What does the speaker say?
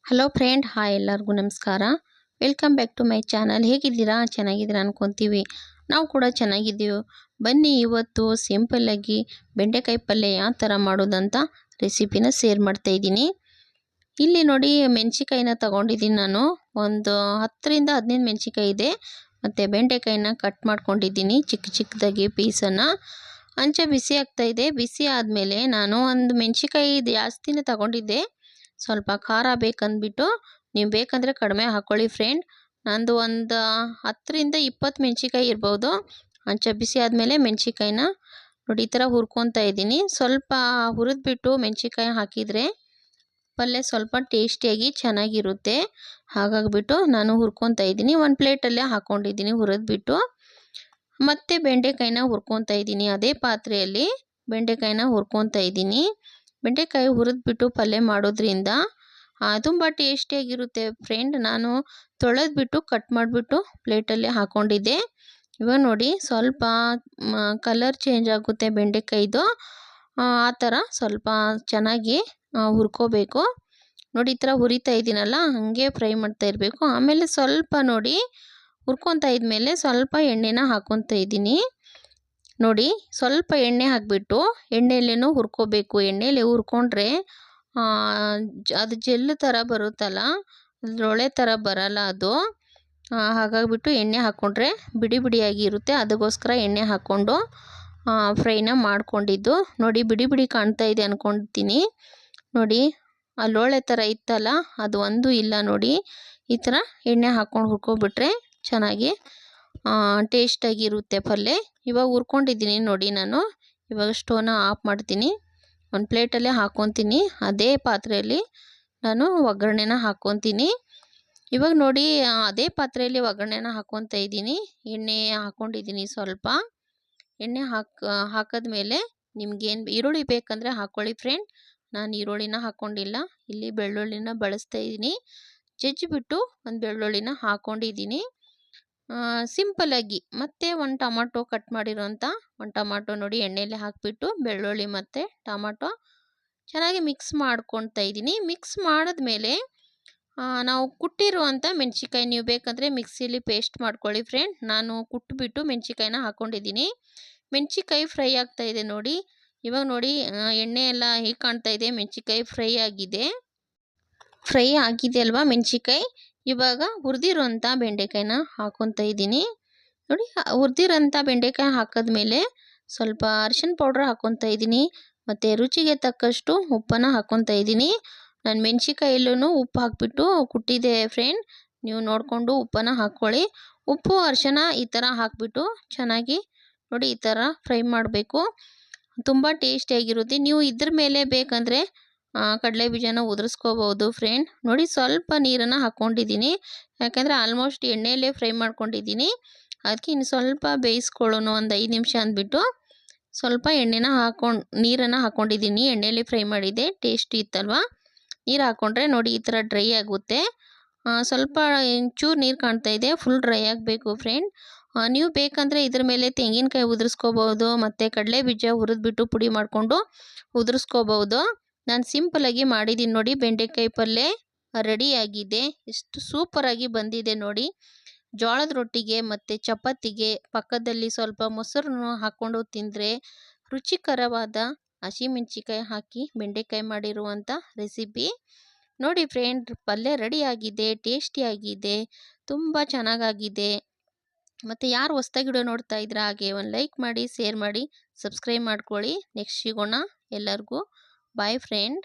Hello friend, hi ಎಲ್ಲರಿಗೂ ನಮಸ್ಕಾರ. Welcome back to my channel. ಹೇಗಿದ್ದೀರಾ? ಚೆನ್ನಾಗಿದ್ದೀರಾ ಅನ್ಕೊತೀವಿ. ನಾವು ಕೂಡ ಚೆನ್ನಾಗಿದ್ದೀವಿ. ಬನ್ನಿ, ಇವತ್ತು ಸಿಂಪಲ್ಲಾಗಿ ಬೆಂಡೆಕಾಯಿ ಪಲ್ಯ ಯಾವ ಥರ ಮಾಡೋದಂತ ರೆಸಿಪಿನ ಶೇರ್ ಮಾಡ್ತಾ ಇದ್ದೀನಿ. ಇಲ್ಲಿ ನೋಡಿ, ಮೆಣಸಿಕಾಯಿನ ತಗೊಂಡಿದ್ದೀನಿ ನಾನು. ಒಂದು 10ರಿಂದ 15 ಮೆಣಸಿಕಾಯಿ ಇದೆ. ಮತ್ತು ಬೆಂಡೆಕಾಯಿನ ಕಟ್ ಮಾಡ್ಕೊಂಡಿದ್ದೀನಿ ಚಿಕ್ಕ ಚಿಕ್ಕದಾಗಿ ಪೀಸನ್ನು. ಅಂಚೆ ಬಿಸಿ ಆಗ್ತಾ ಇದೆ. ಬಿಸಿ ಆದಮೇಲೆ ನಾನು ಒಂದು ಮೆಣಸಿಕಾಯಿ ಜಾಸ್ತಿನೇ ತಗೊಂಡಿದ್ದೆ. ಸ್ವಲ್ಪ ಖಾರ ಬೇಕಂದ್ಬಿಟ್ಟು ನೀವು ಬೇಕಂದರೆ ಕಡಿಮೆ ಹಾಕ್ಕೊಳ್ಳಿ ಫ್ರೆಂಡ್. ನಂದು ಒಂದು 10ರಿಂದ 20 ಮೆಣಸಿಕಾಯಿ ಇರ್ಬೋದು. ಅಂಚೆ ಬಿಸಿ ಆದಮೇಲೆ ಮೆಣಸಿಕಾಯಿನ ನೋಡಿ ಈ ಥರ ಹುರ್ಕೊತಾ ಇದ್ದೀನಿ. ಸ್ವಲ್ಪ ಹುರಿದ್ಬಿಟ್ಟು ಮೆಣಸಿಕಾಯಿ ಹಾಕಿದರೆ ಪಲ್ಯ ಸ್ವಲ್ಪ ಟೇಸ್ಟಿಯಾಗಿ ಚೆನ್ನಾಗಿರುತ್ತೆ. ಹಾಗಾಗಿಬಿಟ್ಟು ನಾನು ಹುರ್ಕೊತಾ ಇದ್ದೀನಿ. ಒಂದು ಪ್ಲೇಟಲ್ಲೇ ಹಾಕ್ಕೊಂಡಿದ್ದೀನಿ ಹುರಿದ್ಬಿಟ್ಟು. ಮತ್ತು ಬೆಂಡೆಕಾಯಿನ ಹುರ್ಕೊತಾ ಇದ್ದೀನಿ. ಅದೇ ಪಾತ್ರೆಯಲ್ಲಿ ಬೆಂಡೆಕಾಯಿನ ಹುರ್ಕೊತಾ ಇದ್ದೀನಿ. ಬೆಂಡೆಕಾಯಿ ಹುರಿದ್ಬಿಟ್ಟು ಪಲ್ಯ ಮಾಡೋದ್ರಿಂದ ತುಂಬ ಟೇಸ್ಟಿಯಾಗಿರುತ್ತೆ ಫ್ರೆಂಡ್. ನಾನು ತೊಳೆದ್ಬಿಟ್ಟು ಕಟ್ ಮಾಡಿಬಿಟ್ಟು ಪ್ಲೇಟಲ್ಲಿ ಹಾಕ್ಕೊಂಡಿದ್ದೆ. ಇವಾಗ ನೋಡಿ, ಸ್ವಲ್ಪ ಕಲರ್ ಚೇಂಜ್ ಆಗುತ್ತೆ ಬೆಂಡೆಕಾಯಿದು. ಆ ಥರ ಸ್ವಲ್ಪ ಚೆನ್ನಾಗಿ ಹುರ್ಕೋಬೇಕು. ನೋಡಿ, ಈ ಥರ ಹುರಿತಾ ಇದ್ದೀನಲ್ಲ, ಹಾಗೆ ಫ್ರೈ ಮಾಡ್ತಾ ಇರಬೇಕು. ಆಮೇಲೆ ಸ್ವಲ್ಪ ನೋಡಿ ಹುರ್ಕೊತಾ ಇದ್ಮೇಲೆ ಸ್ವಲ್ಪ ಎಣ್ಣೆನ ಹಾಕ್ಕೊತಾ ಇದ್ದೀನಿ. ನೋಡಿ, ಸ್ವಲ್ಪ ಎಣ್ಣೆ ಹಾಕಿಬಿಟ್ಟು ಎಣ್ಣೆಯಲ್ಲೇನೂ ಹುರ್ಕೋಬೇಕು. ಎಣ್ಣೆಯಲ್ಲಿ ಹುರ್ಕೊಂಡ್ರೆ ಅದು ಜೆಲ್ ಥರ ಬರುತ್ತಲ್ಲ, ಲೊಳೆ ಥರ ಬರಲ್ಲ ಅದು. ಹಾಗಾಗಿಬಿಟ್ಟು ಎಣ್ಣೆ ಹಾಕ್ಕೊಂಡ್ರೆ ಬಿಡಿ ಬಿಡಿಯಾಗಿ ಇರುತ್ತೆ. ಅದಕ್ಕೋಸ್ಕರ ಎಣ್ಣೆ ಹಾಕ್ಕೊಂಡು ಫ್ರೈನ ಮಾಡ್ಕೊಂಡಿದ್ದು. ನೋಡಿ, ಬಿಡಿ ಬಿಡಿ ಕಾಣ್ತಾ ಇದೆ ಅಂದ್ಕೊಳ್ತೀನಿ. ನೋಡಿ, ಆ ಲೋಳೆ ಥರ ಇತ್ತಲ್ಲ, ಅದು ಒಂದು ಇಲ್ಲ. ನೋಡಿ, ಈ ಥರ ಎಣ್ಣೆ ಹಾಕ್ಕೊಂಡು ಹುರ್ಕೊಬಿಟ್ರೆ ಚೆನ್ನಾಗಿ ಟೇಸ್ಟಾಗಿರುತ್ತೆ ಪಲ್ಯ. ಇವಾಗ ಹುರ್ಕೊಂಡಿದ್ದೀನಿ ನೋಡಿ ನಾನು. ಇವಾಗ ಸ್ಟವ್ನ ಆಫ್ ಮಾಡ್ತೀನಿ. ಒಂದು ಪ್ಲೇಟಲ್ಲೇ ಹಾಕ್ಕೊತೀನಿ. ಅದೇ ಪಾತ್ರೆಯಲ್ಲಿ ನಾನು ಒಗ್ಗರಣೆನ ಹಾಕ್ಕೊತೀನಿ. ಇವಾಗ ನೋಡಿ, ಅದೇ ಪಾತ್ರೆಯಲ್ಲಿ ಒಗ್ಗರಣೆನ ಹಾಕ್ಕೊತಾ ಇದ್ದೀನಿ. ಎಣ್ಣೆ ಹಾಕ್ಕೊಂಡಿದ್ದೀನಿ ಸ್ವಲ್ಪ. ಎಣ್ಣೆ ಹಾಕಿದ್ಮೇಲೆ ನಿಮ್ಗೇನು ಈರುಳ್ಳಿ ಬೇಕಂದರೆ ಹಾಕ್ಕೊಳ್ಳಿ ಫ್ರೆಂಡ್. ನಾನು ಈರುಳ್ಳಿನ ಹಾಕ್ಕೊಂಡಿಲ್ಲ. ಇಲ್ಲಿ ಬೆಳ್ಳುಳ್ಳಿನ ಬಳಸ್ತಾ ಇದ್ದೀನಿ. ಜಜ್ಜಿಬಿಟ್ಟು ಒಂದು ಬೆಳ್ಳುಳ್ಳಿನ ಹಾಕ್ಕೊಂಡಿದ್ದೀನಿ ಸಿಂಪಲ್ಲಾಗಿ. ಮತ್ತು ಒಂದು ಟೊಮಾಟೊ ಕಟ್ ಮಾಡಿರೋಂಥ ಒಂದು ಟೊಮಾಟೊ ನೋಡಿ ಎಣ್ಣೆಯಲ್ಲಿ ಹಾಕಿಬಿಟ್ಟು ಬೆಳ್ಳುಳ್ಳಿ ಮತ್ತು ಟೊಮಾಟೊ ಚೆನ್ನಾಗಿ ಮಿಕ್ಸ್ ಮಾಡ್ಕೊತಾ ಇದ್ದೀನಿ. ಮಿಕ್ಸ್ ಮಾಡಿದ್ಮೇಲೆ ನಾವು ಕುಟ್ಟಿರುವಂಥ ಮೆಣಸಿಕಾಯಿ ನೀವು ಬೇಕಂದರೆ ಮಿಕ್ಸಿಲಿ ಪೇಸ್ಟ್ ಮಾಡ್ಕೊಳ್ಳಿ ಫ್ರೆಂಡ್. ನಾನು ಕುಟ್ಟಿಬಿಟ್ಟು ಮೆಣಸಿಕಾಯಿನ ಹಾಕ್ಕೊಂಡಿದ್ದೀನಿ. ಮೆಣಸಿಕಾಯಿ ಫ್ರೈ ಆಗ್ತಾ ಇದೆ ನೋಡಿ. ಇವಾಗ ನೋಡಿ, ಎಣ್ಣೆ ಎಲ್ಲ ಹೇಗೆ ಕಾಣ್ತಾ ಇದೆ, ಮೆಣಸಿಕಾಯಿ ಫ್ರೈ ಆಗಿದೆ. ಫ್ರೈ ಆಗಿದೆ ಅಲ್ವಾ ಮೆಣಸಿಕಾಯಿ. ಇವಾಗ ಹುರಿದಿರೋಂಥ ಬೆಂಡೆಕಾಯಿನ ಹಾಕ್ಕೊತಾ ಇದ್ದೀನಿ. ನೋಡಿ, ಹುರಿದಿರೋಂಥ ಬೆಂಡೆಕಾಯಿ ಹಾಕಿದ್ಮೇಲೆ ಸ್ವಲ್ಪ ಅರಿಶಿನ ಪೌಡ್ರ್ ಹಾಕ್ಕೊತಾ ಇದ್ದೀನಿ. ಮತ್ತು ರುಚಿಗೆ ತಕ್ಕಷ್ಟು ಉಪ್ಪನ್ನು ಹಾಕ್ಕೊತಾ ಇದ್ದೀನಿ. ನಾನು ಮೆಣಸಿಕಾಯಲ್ಲೂ ಉಪ್ಪು ಹಾಕಿಬಿಟ್ಟು ಕುಟ್ಟಿದ್ದೆ ಫ್ರೆಂಡ್. ನೀವು ನೋಡಿಕೊಂಡು ಉಪ್ಪನ್ನು ಹಾಕ್ಕೊಳ್ಳಿ. ಉಪ್ಪು ಅರಿಶಿನ ಈ ಥರ ಹಾಕಿಬಿಟ್ಟು ಚೆನ್ನಾಗಿ ನೋಡಿ ಈ ಥರ ಫ್ರೈ ಮಾಡಬೇಕು. ತುಂಬ ಟೇಸ್ಟಿಯಾಗಿರುತ್ತೆ. ನೀವು ಇದ್ರ ಮೇಲೆ ಬೇಕಂದರೆ ಕಡಲೆ ಬೀಜನ ಉದುರಿಸ್ಕೋಬೋದು ಫ್ರೆಂಡ್. ನೋಡಿ, ಸ್ವಲ್ಪ ನೀರನ್ನು ಹಾಕ್ಕೊಂಡಿದ್ದೀನಿ. ಯಾಕಂದರೆ ಆಲ್ಮೋಸ್ಟ್ ಎಣ್ಣೆಯಲ್ಲೇ ಫ್ರೈ ಮಾಡ್ಕೊಂಡಿದ್ದೀನಿ. ಅದಕ್ಕೆ ಇನ್ನು ಸ್ವಲ್ಪ ಬೇಯಿಸ್ಕೊಳ್ಳೋಣ ಒಂದು 5 ನಿಮಿಷ ಅಂದ್ಬಿಟ್ಟು ಸ್ವಲ್ಪ ನೀರನ್ನು ಹಾಕ್ಕೊಂಡಿದ್ದೀನಿ. ಎಣ್ಣೆಯಲ್ಲಿ ಫ್ರೈ ಮಾಡಿದ್ದೆ, ಟೇಸ್ಟ್ ಇತ್ತಲ್ವ. ನೀರು ಹಾಕ್ಕೊಂಡ್ರೆ ನೋಡಿ ಈ ಥರ ಡ್ರೈ ಆಗುತ್ತೆ. ಸ್ವಲ್ಪ ಚೂರು ನೀರು ಕಾಣ್ತಾ ಇದೆ. ಫುಲ್ ಡ್ರೈ ಆಗಬೇಕು ಫ್ರೆಂಡ್. ನೀವು ಬೇಕಂದರೆ ಇದ್ರ ಮೇಲೆ ತೆಂಗಿನಕಾಯಿ ಉದುರಿಸ್ಕೋಬೋದು. ಮತ್ತು ಕಡಲೆ ಬೀಜ ಹುರಿದ್ಬಿಟ್ಟು ಪುಡಿ ಮಾಡಿಕೊಂಡು ಉದುರಿಸ್ಕೋಬೋದು. ನಾನು ಸಿಂಪಲ್ಲಾಗಿ ಮಾಡಿದ್ದೀನಿ ನೋಡಿ. ಬೆಂಡೆಕಾಯಿ ಪಲ್ಯ ರೆಡಿಯಾಗಿದೆ. ಎಷ್ಟು ಸೂಪರಾಗಿ ಬಂದಿದೆ ನೋಡಿ. ಜೋಳದ ರೊಟ್ಟಿಗೆ ಮತ್ತು ಚಪಾತಿಗೆ ಪಕ್ಕದಲ್ಲಿ ಸ್ವಲ್ಪ ಮೊಸರನ್ನು ಹಾಕ್ಕೊಂಡು ತಿಂದರೆ ರುಚಿಕರವಾದ ಹಸಿಮೆಣಸಿಕಾಯಿ ಹಾಕಿ ಬೆಂಡೆಕಾಯಿ ಮಾಡಿರುವಂಥ ರೆಸಿಪಿ ನೋಡಿ ಫ್ರೆಂಡ್. ಪಲ್ಯ ರೆಡಿಯಾಗಿದೆ, ಟೇಸ್ಟಿಯಾಗಿದೆ, ತುಂಬ ಚೆನ್ನಾಗಾಗಿದೆ. ಮತ್ತು ಯಾರು ಹೊಸ್ದಾಗಿ ವಿಡಿಯೋ ನೋಡ್ತಾ ಇದ್ರೆ ಹಾಗೆ ಒಂದು ಲೈಕ್ ಮಾಡಿ, ಶೇರ್ ಮಾಡಿ, ಸಬ್ಸ್ಕ್ರೈಬ್ ಮಾಡ್ಕೊಳ್ಳಿ. ನೆಕ್ಸ್ಟ್ ಸಿಗೋಣ. ಎಲ್ಲರಿಗೂ ಬಾಯ್ ಫ್ರೆಂಡ್.